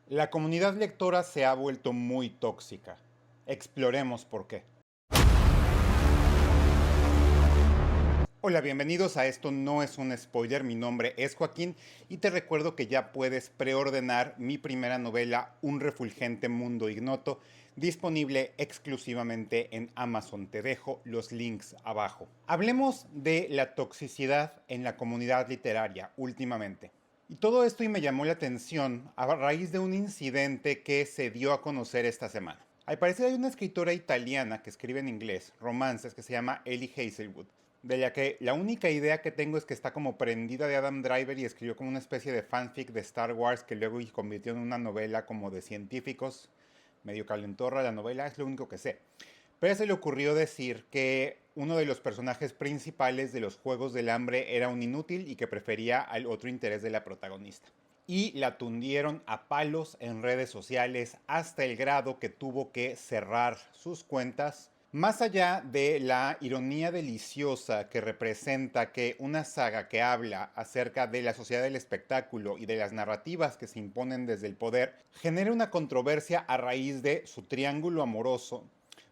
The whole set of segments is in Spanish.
La comunidad lectora se ha vuelto muy tóxica. Exploremos por qué. Hola, bienvenidos a Esto No Es un Spoiler. Mi nombre es Joaquín y te recuerdo que ya puedes preordenar mi primera novela, Un refulgente mundo ignoto, disponible exclusivamente en Amazon. Te dejo los links abajo. Hablemos de la toxicidad en la comunidad literaria últimamente. Y todo esto me llamó la atención a raíz de un incidente que se dio a conocer esta semana. Al parecer hay una escritora italiana que escribe en inglés romances que se llama Ellie Hazelwood, de la que la única idea que tengo es que está como prendida de Adam Driver y escribió como una especie de fanfic de Star Wars que luego convirtió en una novela como de científicos, medio calentorra la novela, es lo único que sé. Pero se le ocurrió decir que uno de los personajes principales de los Juegos del Hambre era un inútil y que prefería al otro interés de la protagonista. Y la tundieron a palos en redes sociales hasta el grado que tuvo que cerrar sus cuentas. Más allá de la ironía deliciosa que representa que una saga que habla acerca de la sociedad del espectáculo y de las narrativas que se imponen desde el poder genere una controversia a raíz de su triángulo amoroso,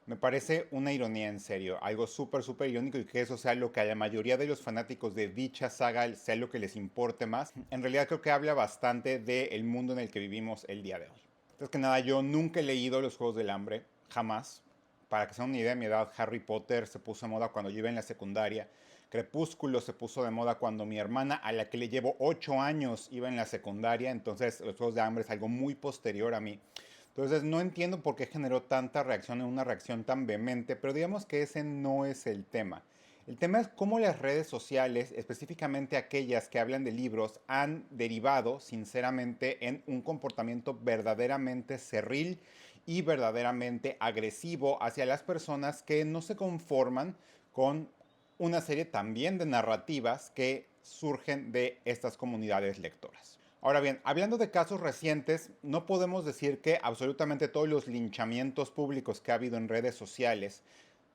me parece una ironía en serio, algo súper irónico, y que eso sea lo que a la mayoría de los fanáticos de dicha saga sea lo que les importe más. En realidad creo que habla bastante del mundo en el que vivimos el día de hoy. Entonces que nada, yo nunca he leído los Juegos del Hambre, jamás. Para que se den una idea de mi edad, Harry Potter se puso de moda cuando yo iba en la secundaria. Crepúsculo se puso de moda cuando mi hermana, a la que le llevo 8 años, iba en la secundaria. Entonces los Juegos de Hambre es algo muy posterior a mí. Entonces no entiendo por qué generó tanta reacción en una reacción tan vehemente, pero digamos que ese no es el tema. El tema es cómo las redes sociales, específicamente aquellas que hablan de libros, han derivado sinceramente en un comportamiento verdaderamente cerril y verdaderamente agresivo hacia las personas que no se conforman con una serie también de narrativas que surgen de estas comunidades lectoras. Ahora bien, hablando de casos recientes, no podemos decir que absolutamente todos los linchamientos públicos que ha habido en redes sociales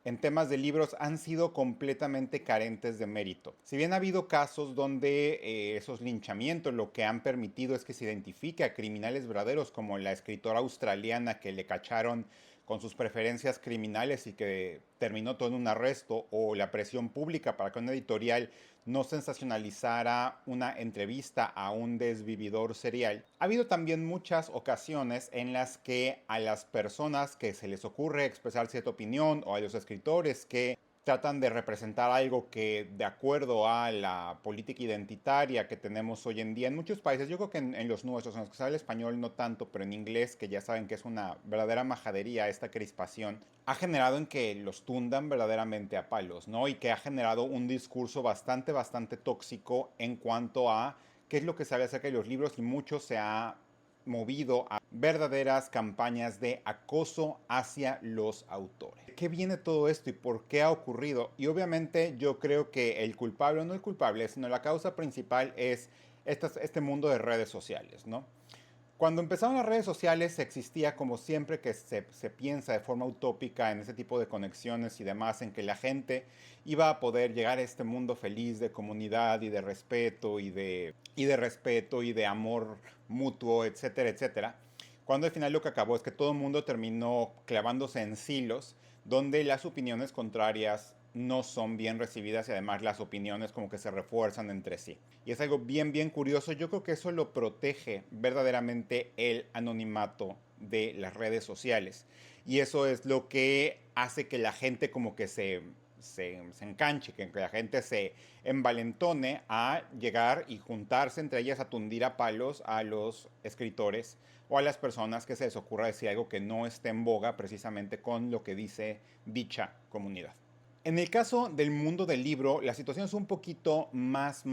en temas de libros han sido completamente carentes de mérito. Si bien ha habido casos donde esos linchamientos lo que han permitido es que se identifique a criminales verdaderos, como la escritora australiana que le cacharon con sus preferencias criminales y que terminó todo en un arresto, o la presión pública para que una editorial no sensacionalizara una entrevista a un desvividor serial. Ha habido también muchas ocasiones en las que a las personas que se les ocurre expresar cierta opinión, o a los escritores que tratan de representar algo que de acuerdo a la política identitaria que tenemos hoy en día en muchos países, yo creo que en los nuestros, en los que se habla español no tanto, pero en inglés, que ya saben que es una verdadera majadería esta crispación, ha generado en que los tundan verdaderamente a palos, ¿no? Y que ha generado un discurso bastante tóxico en cuanto a qué es lo que sabe acerca de los libros, y mucho se ha movido a verdaderas campañas de acoso hacia los autores. ¿Qué viene todo esto y por qué ha ocurrido? Y obviamente yo creo que el culpable, no el culpable, sino la causa principal es este mundo de redes sociales, ¿no? Cuando empezaron las redes sociales existía, como siempre que se piensa de forma utópica en ese tipo de conexiones y demás, en que la gente iba a poder llegar a este mundo feliz de comunidad y de respeto y de amor mutuo, etcétera, etcétera. Cuando al final lo que acabó es que todo el mundo terminó clavándose en silos donde las opiniones contrarias no son bien recibidas, y además las opiniones como que se refuerzan entre sí. Y es algo bien curioso. Yo creo que eso lo protege verdaderamente el anonimato de las redes sociales. Y eso es lo que hace que la gente como que se enganche, que la gente se envalentone a llegar y juntarse entre ellas a tundir a palos a los escritores o a las personas que se les ocurra decir algo que no esté en boga precisamente con lo que dice dicha comunidad. En el caso del mundo del libro, la situación es un poquito más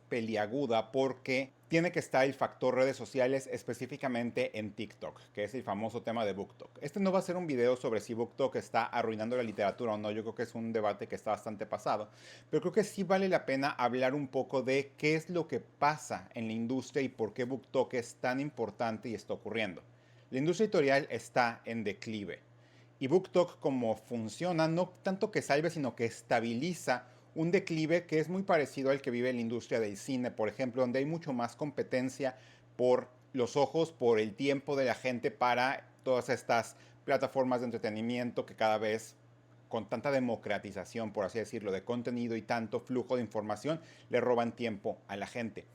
peliaguda, porque tiene que estar el factor redes sociales, específicamente en TikTok, que es el famoso tema de BookTok. Este no va a ser un video sobre si BookTok está arruinando la literatura o no. Yo creo que es un debate que está bastante pasado, pero creo que sí vale la pena hablar un poco de qué es lo que pasa en la industria y por qué BookTok es tan importante y está ocurriendo. La industria editorial está en declive. Y BookTok, como funciona, no tanto que salve, sino que estabiliza un declive que es muy parecido al que vive la industria del cine, por ejemplo, donde hay mucho más competencia por los ojos por el tiempo de la gente para todas estas plataformas de entretenimiento que cada vez con tanta democratización, por así decirlo, de contenido y tanto flujo de información, le roban tiempo a la gente.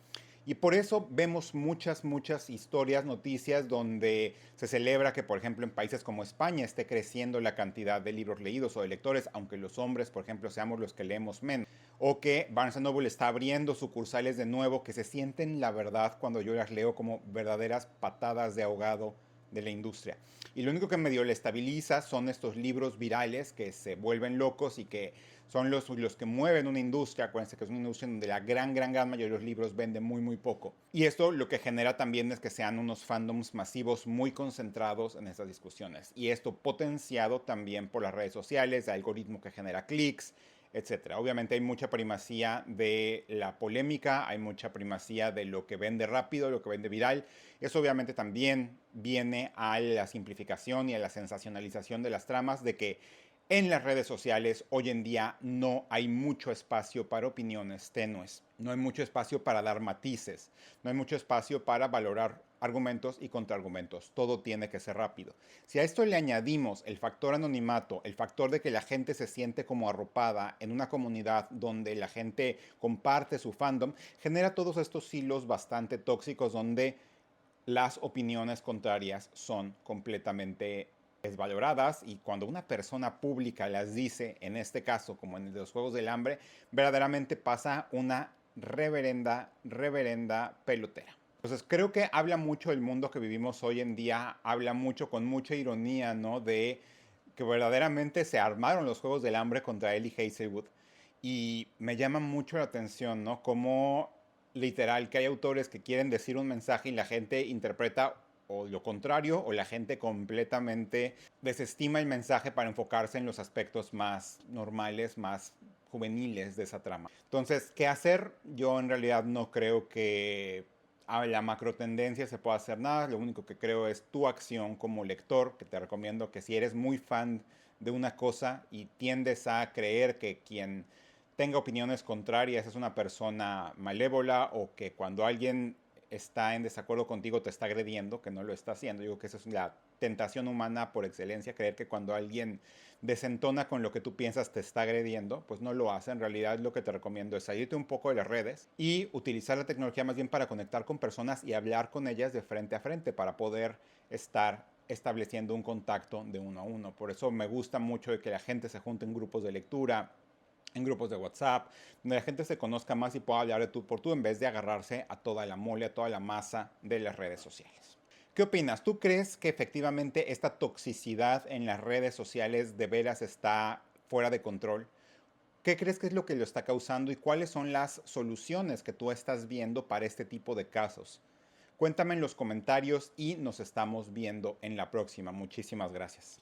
Y por eso vemos muchas historias, noticias donde se celebra que, por ejemplo, en países como España esté creciendo la cantidad de libros leídos o de lectores, aunque los hombres, por ejemplo, seamos los que leemos menos. O que Barnes Noble está abriendo sucursales de nuevo que se sienten, la verdad, cuando yo las leo como verdaderas patadas de ahogado de la industria. Y lo único que medio le estabiliza son estos libros virales que se vuelven locos y que son los que mueven una industria. Acuérdense que es una industria donde la gran mayoría de los libros venden muy poco. Y esto lo que genera también es que sean unos fandoms masivos muy concentrados en estas discusiones. Y esto potenciado también por las redes sociales, el algoritmo que genera clics, etcétera. Obviamente hay mucha primacía de la polémica, hay mucha primacía de lo que vende rápido, lo que vende viral. Eso obviamente también viene a la simplificación y a la sensacionalización de las tramas, de que en las redes sociales hoy en día no hay mucho espacio para opiniones tenues, no hay mucho espacio para dar matices, no hay mucho espacio para valorar argumentos y contraargumentos. Todo tiene que ser rápido. Si a esto le añadimos el factor anonimato, el factor de que la gente se siente como arropada en una comunidad donde la gente comparte su fandom, genera todos estos hilos bastante tóxicos donde las opiniones contrarias son completamente desvaloradas, y cuando una persona pública las dice, en este caso como en el de los Juegos del Hambre, verdaderamente pasa una reverenda pelotera. Entonces creo que habla mucho del mundo que vivimos hoy en día, habla mucho con mucha ironía, ¿no? De que verdaderamente se armaron los Juegos del Hambre contra Ellie Hazelwood. Y me llama mucho la atención, ¿no? Como literal que hay autores que quieren decir un mensaje y la gente interpreta o lo contrario, o la gente completamente desestima el mensaje para enfocarse en los aspectos más normales, más juveniles de esa trama. Entonces, ¿qué hacer? Yo en realidad no creo que a la macro tendencia se pueda hacer nada. Lo único que creo es tu acción como lector, que te recomiendo que si eres muy fan de una cosa y tiendes a creer que quien tenga opiniones contrarias es una persona malévola, o que cuando alguien está en desacuerdo contigo te está agrediendo, que no lo está haciendo. Yo digo que esa es la tentación humana por excelencia, creer que cuando alguien desentona con lo que tú piensas te está agrediendo. Pues no lo hace. En realidad lo que te recomiendo es salirte un poco de las redes y utilizar la tecnología más bien para conectar con personas y hablar con ellas de frente a frente para poder estar estableciendo un contacto de uno a uno. Por eso me gusta mucho de que la gente se junte en grupos de lectura, en grupos de WhatsApp, donde la gente se conozca más y pueda hablar de tú por tú en vez de agarrarse a toda la mole, a toda la masa de las redes sociales. ¿Qué opinas? ¿Tú crees que efectivamente esta toxicidad en las redes sociales de veras está fuera de control? ¿Qué crees que es lo que lo está causando y cuáles son las soluciones que tú estás viendo para este tipo de casos? Cuéntame en los comentarios y nos estamos viendo en la próxima. Muchísimas gracias.